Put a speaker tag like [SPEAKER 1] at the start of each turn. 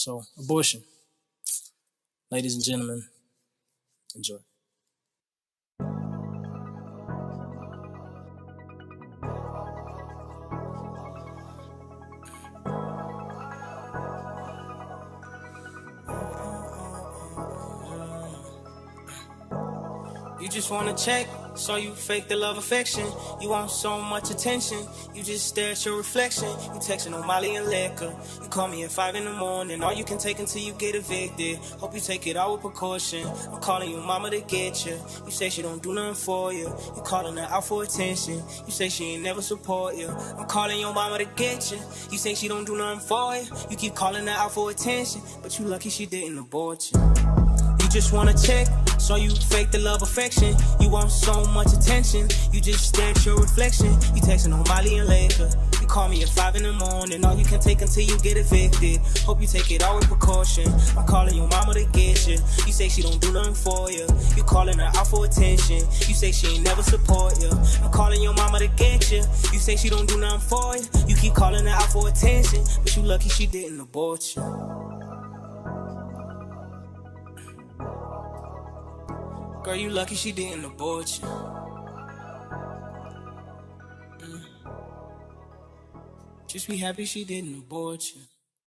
[SPEAKER 1] So, abortion. Ladies and gentlemen, enjoy. You just wanna check, so you fake the love affection. You want so much attention, you just stare at your reflection. You texting on Molly and liquor. You call me at 5 in the morning, all you can take until you get evicted. Hope you take it all with precaution. I'm calling your mama to get you. You say she don't do nothing for you. You calling her out for attention. You say she ain't never support you. I'm calling your mama to get you. You say she don't do nothing for you. You keep calling her out for attention, but you lucky she didn't abort you. You just wanna check, so you fake the love affection. You want so much attention, you just stare at your reflection. You texting on Molly and Laker. You call me at 5 in the morning, all you can take until you get evicted. Hope you take it all with precaution. I'm calling your mama to get you. You say she don't do nothing for you. You calling her out for attention. You say she ain't never support you. I'm calling your mama to get you. You say she don't do nothing for you. You keep calling her out for attention, but you lucky she didn't abort you. Girl, you lucky she didn't abort you. Just be happy she didn't abort you.